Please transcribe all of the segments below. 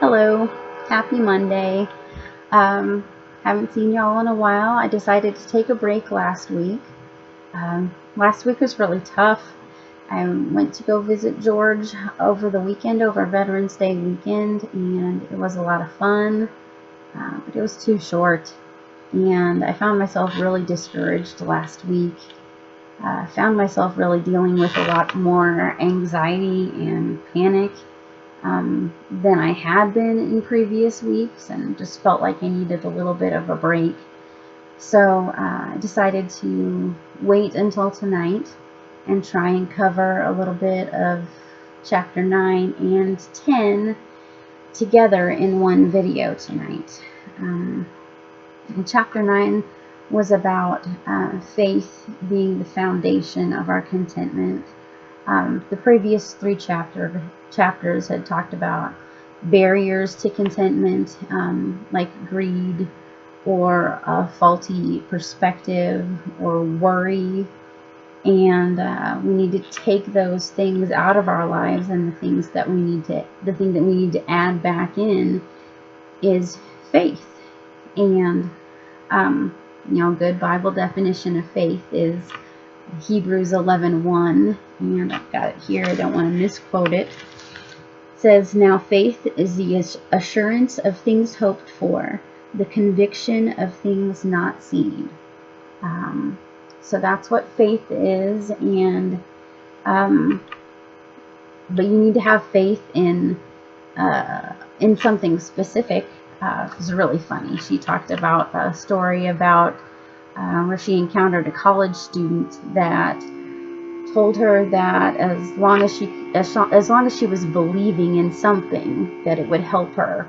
Hello, happy Monday. Um, haven't seen y'all in a while. I decided to take a break last week. Last week was really tough. I went to go visit George over the weekend, over Veterans Day weekend, and it was a lot of fun, but it was too short. And I found myself really discouraged last week. Found myself really dealing with a lot more anxiety and panic than I had been in previous weeks, and just felt like I needed a little bit of a break. So I decided to wait until tonight and try and cover a little bit of chapter 9 and 10 together in one video tonight. And chapter 9 was about faith being the foundation of our contentment. The previous three chapters had talked about barriers to contentment, like greed or a faulty perspective or worry, and we need to take those things out of our lives, and the thing that we need to add back in is faith. And good Bible definition of faith is Hebrews 11:1, and I've got it here. I don't want to misquote it. It says, "Now faith is the assurance of things hoped for, the conviction of things not seen." So that's what faith is, and but you need to have faith in something specific. It was really funny. She talked about a story about where she encountered a college student that told her that as long as she was believing in something, that it would help her,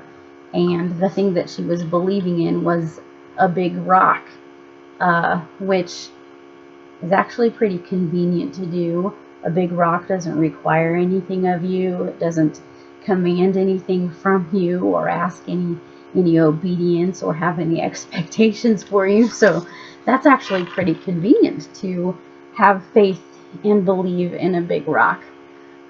and the thing that she was believing in was a big rock, which is actually pretty convenient to do. A big rock doesn't require anything of you. It doesn't command anything from you or ask any obedience or have any expectations for you. So that's actually pretty convenient to have faith and believe in a big rock.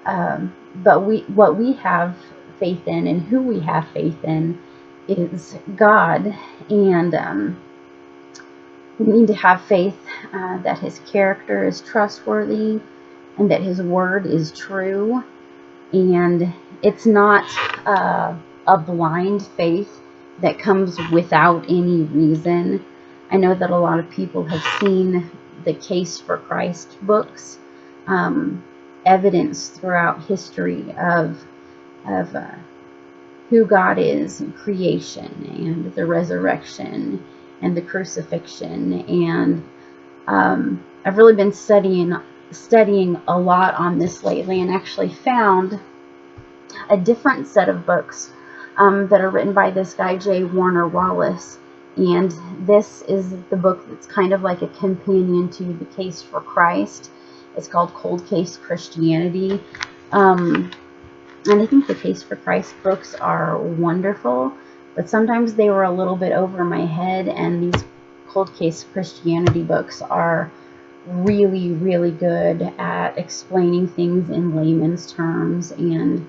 But what we have faith in and who we have faith in is God, and we need to have faith that His character is trustworthy and that His word is true, and it's not a blind faith that comes without any reason. I know that a lot of people have seen the Case for Christ books, evidence throughout history of who God is, and creation and the resurrection and the crucifixion. And I've really been studying a lot on this lately, and actually found a different set of books that are written by this guy, J. Warner Wallace. And this is the book that's kind of like a companion to the Case for Christ. It's called Cold Case Christianity. And I think the Case for Christ books are wonderful, but sometimes they were a little bit over my head, and these Cold Case Christianity books are really, really good at explaining things in layman's terms and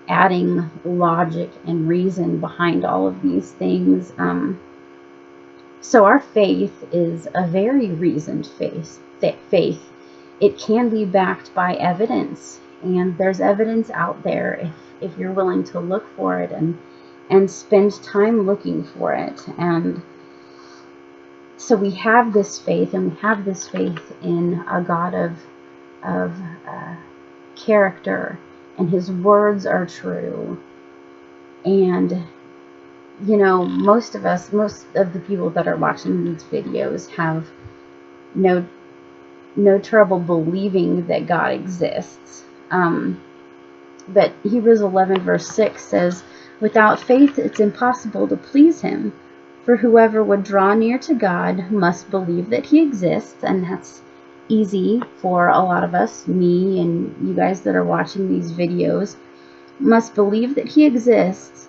adding logic and reason behind all of these things. So our faith is a very reasoned faith. It can be backed by evidence, and there's evidence out there if you're willing to look for it and spend time looking for it. And so we have this faith, and we have this faith in a God of character, and His words are true. And most of the people that are watching these videos have no trouble believing that God exists. But Hebrews 11 verse 6 says, "Without faith it's impossible to please Him, for whoever would draw near to God must believe that He exists." And that's easy for a lot of us, me and you guys that are watching these videos. Must believe that He exists,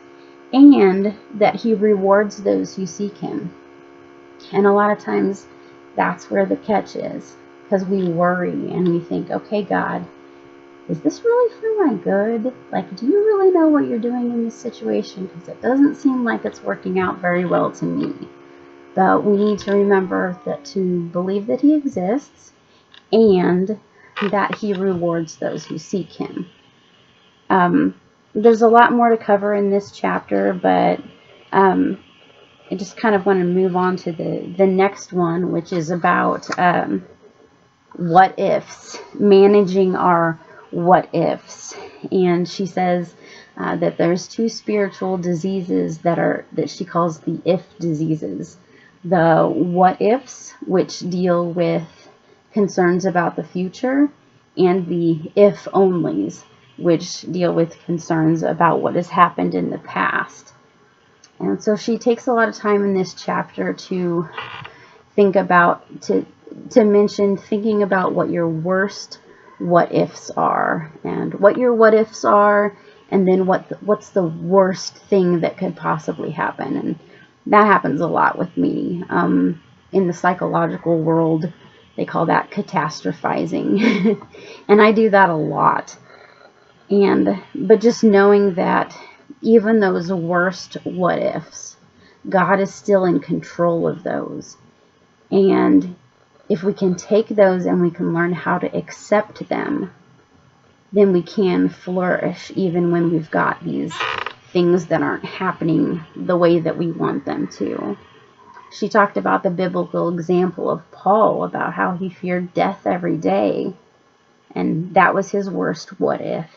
and that He rewards those who seek Him. And a lot of times that's where the catch is, because we worry and we think, okay, God, is this really for my good? Like, do you really know what you're doing in this situation? Because it doesn't seem like it's working out very well to me. But we need to remember that to believe that he exists and that he rewards those who seek him. There's a lot more to cover in this chapter, but I just kind of want to move on to the next one, which is about what ifs, managing our what ifs. And she says that there's 2 spiritual diseases that she calls the if diseases. The what ifs, which deal with concerns about the future, and the if onlys, which deal with concerns about what has happened in the past. And so she takes a lot of time in this chapter to think about, to mention thinking about what your worst what ifs are, and what your what ifs are, and then what's the worst thing that could possibly happen. And that happens a lot with me. In the psychological world, they call that catastrophizing. And I do that a lot. But just knowing that even those worst what ifs, God is still in control of those. And if we can take those and we can learn how to accept them, then we can flourish even when we've got these things that aren't happening the way that we want them to. She talked about the biblical example of Paul, about how he feared death every day. And that was his worst what if.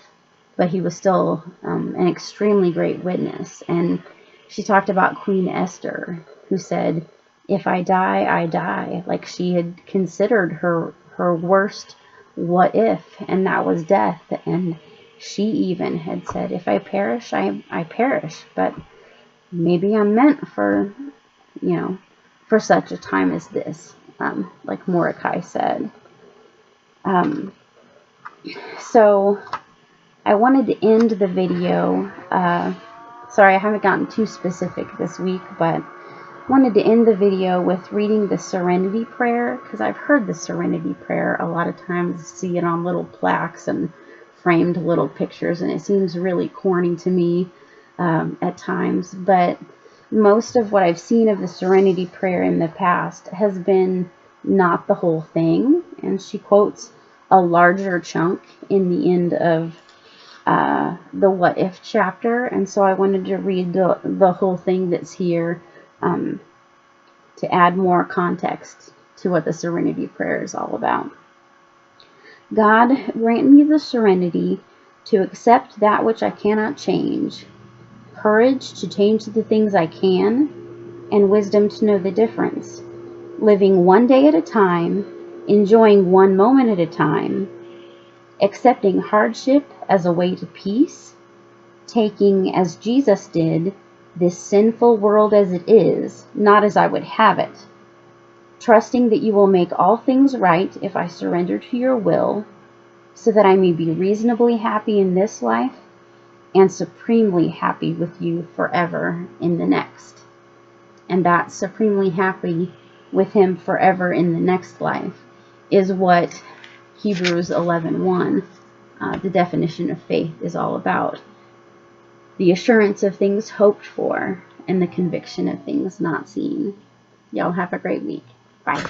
But he was still an extremely great witness. And she talked about Queen Esther, who said, if I die, I die. Like, she had considered her worst what if, and that was death. And she even had said, if I perish, I perish. But maybe I'm meant for, for such a time as this, like Mordecai said. So I wanted to end the video. Sorry, I haven't gotten too specific this week, but wanted to end the video with reading the Serenity Prayer, because I've heard the Serenity Prayer a lot of times, see it on little plaques and framed little pictures, and it seems really corny to me at times. But most of what I've seen of the Serenity Prayer in the past has been not the whole thing, and she quotes a larger chunk in the end of the What If chapter, and so I wanted to read the whole thing that's here to add more context to what the Serenity Prayer is all about. God, grant me the serenity to accept that which I cannot change, courage to change the things I can, and wisdom to know the difference, living one day at a time, enjoying one moment at a time, accepting hardship as a way to peace, taking, as Jesus did, this sinful world as it is, not as I would have it, trusting that you will make all things right if I surrender to your will, so that I may be reasonably happy in this life and supremely happy with you forever in the next. And that supremely happy with him forever in the next life is what Hebrews 11:1, the definition of faith, is all about. The assurance of things hoped for and the conviction of things not seen. Y'all have a great week. Bye.